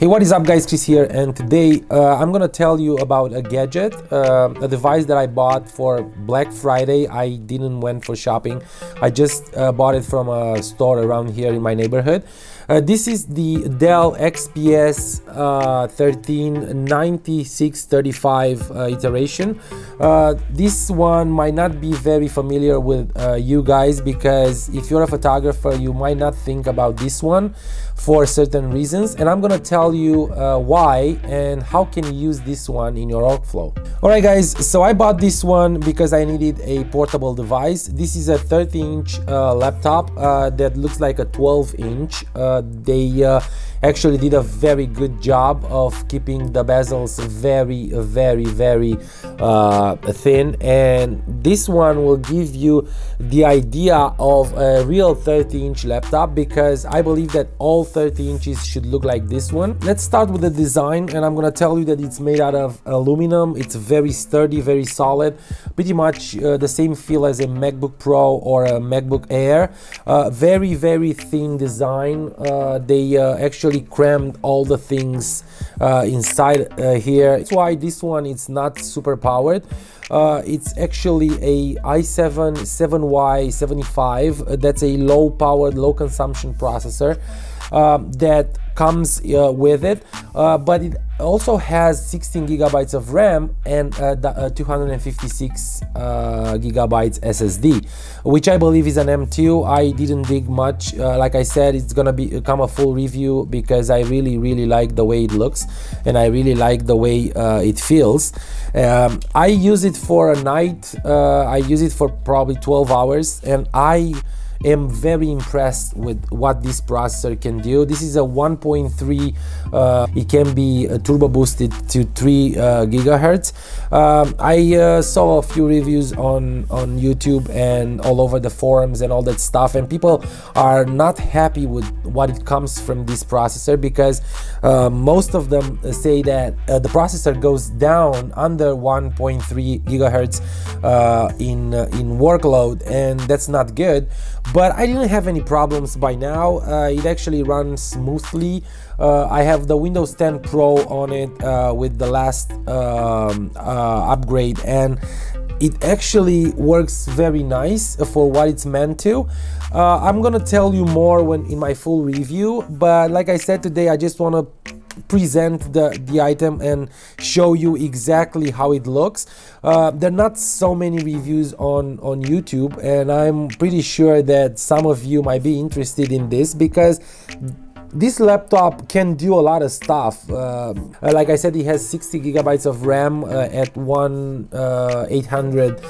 Hey, what is up guys, Chris here, and today I'm gonna tell you about a gadget, a device that I bought for Black Friday. I didn't went for shopping. I just bought it from a store around here in my neighborhood. This is the DELL XPS 139635 iteration. This one might not be very familiar with you guys, because if you're a photographer you might not think about this one for certain reasons, and I'm gonna tell you why and how can you use this one in your workflow. Alright guys, so I bought this one because I needed a portable device. This is a 30-inch laptop that looks like a 12-inch. They actually did a very good job of keeping the bezels very thin, and this one will give you the idea of a real 30-inch laptop, because I believe that all 30 inches should look like this one. Let's start with the design, and I'm gonna tell you that it's made out of aluminum. It's very sturdy, very solid, pretty much the same feel as a MacBook Pro or a MacBook Air. Very thin design. They actually crammed all the things inside here. That's why this one is not super powered. It's actually a i7 7Y75. That's a low powered, low consumption processor that comes with it, but it also has 16 gigabytes of RAM and 256 gigabytes SSD, which I believe is an M2. I didn't dig much. Like I said, it's gonna become a full review because I really like the way it looks, and I really like the way it feels. I use it for a night. I use it for probably 12 hours, and I am very impressed with what this processor can do. This is a 1.3. It can be turbo boosted to 3 gigahertz. I saw a few reviews on YouTube and all over the forums and all that stuff, and people are not happy with what it comes from this processor, because most of them say that the processor goes down under 1.3 gigahertz in workload, and that's not good. But I didn't have any problems by now. It actually runs smoothly. I have the Windows 10 Pro on it with the last upgrade, and it actually works very nice for what it's meant to. I'm gonna tell you more when in my full review, but like I said, today I just want to present the item and show you exactly how it looks. There are not so many reviews on YouTube, and I'm pretty sure that some of you might be interested in this, because this laptop can do a lot of stuff. Like I said, it has 60 gigabytes of RAM at 1/800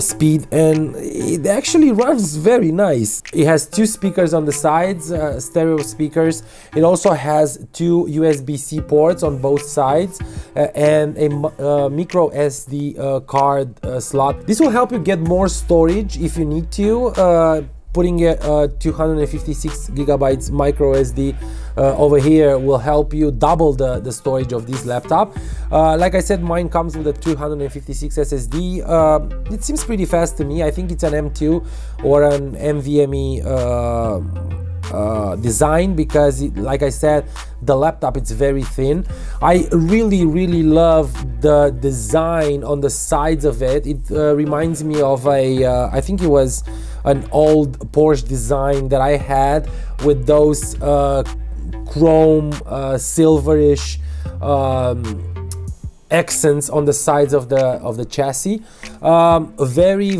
speed, and it actually runs very nice. It has 2 speakers on the sides, stereo speakers. It also has 2 USB-C ports on both sides, and a micro SD card slot. This will help you get more storage if you need to. Putting a 256 gigabytes micro SD over here will help you double the storage of this laptop. Like I said, mine comes with a 256 SSD. It seems pretty fast to me. I think it's an M2 or an NVMe design, because like I said, the laptop, it's very thin. I really love the design on the sides of it. It reminds me of a I think it was an old Porsche design that I had, with those chrome silverish accents on the sides of the chassis. Very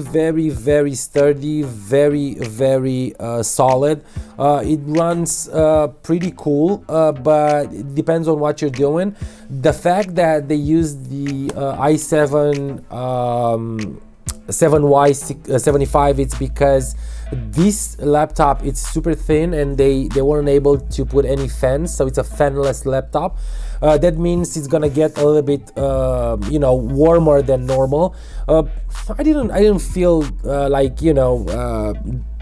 sturdy, very solid. It runs pretty cool, but it depends on what you're doing. The fact that they use the i7 7Y75, it's because this laptop, it's super thin, and they weren't able to put any fans, so it's a fanless laptop. That means it's gonna get a little bit warmer than normal. I didn't feel like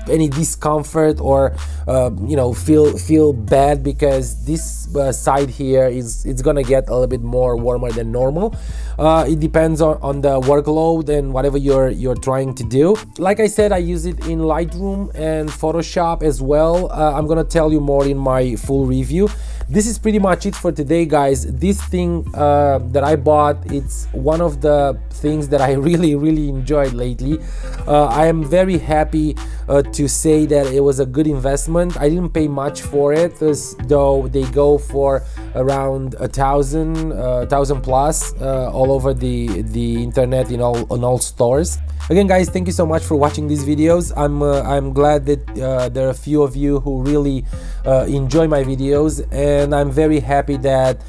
any discomfort or you know, feel bad, because this side here it's gonna get a little bit more warmer than normal. It depends on the workload and whatever you're trying to do. Like I said, I use it in Lightroom and Photoshop as well. I'm gonna tell you more in my full review. This is pretty much it for today, guys. This thing that I bought, it's one of the things that I really enjoyed lately. I am very happy to say that it was a good investment. I didn't pay much for it, though they go for around $1,000 plus all over the internet, in all stores. Again, guys, thank you so much for watching these videos. I'm glad that there are a few of you who really enjoy my videos, and I'm very happy that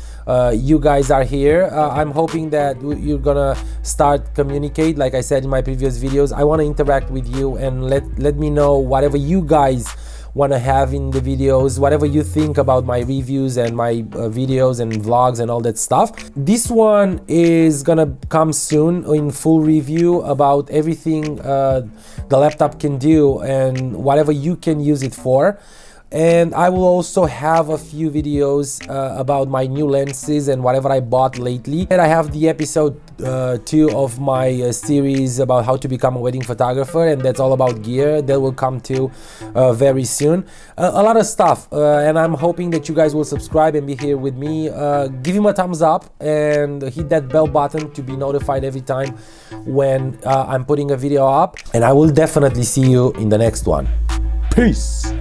you guys are here. I'm hoping that you're gonna start communicate. Like I said in my previous videos, I want to interact with you and let me know whatever you guys want to have in the videos, whatever you think about my reviews and my videos and vlogs and all that stuff. This one is gonna come soon in full review about everything the laptop can do and whatever you can use it for. And I will also have a few videos about my new lenses and whatever I bought lately. And I have the episode 2 of my series about how to become a wedding photographer, and that's all about gear. That will come to very soon. A lot of stuff, and I'm hoping that you guys will subscribe and be here with me. Give him a thumbs up and hit that bell button to be notified every time when I'm putting a video up. And I will definitely see you in the next one. Peace!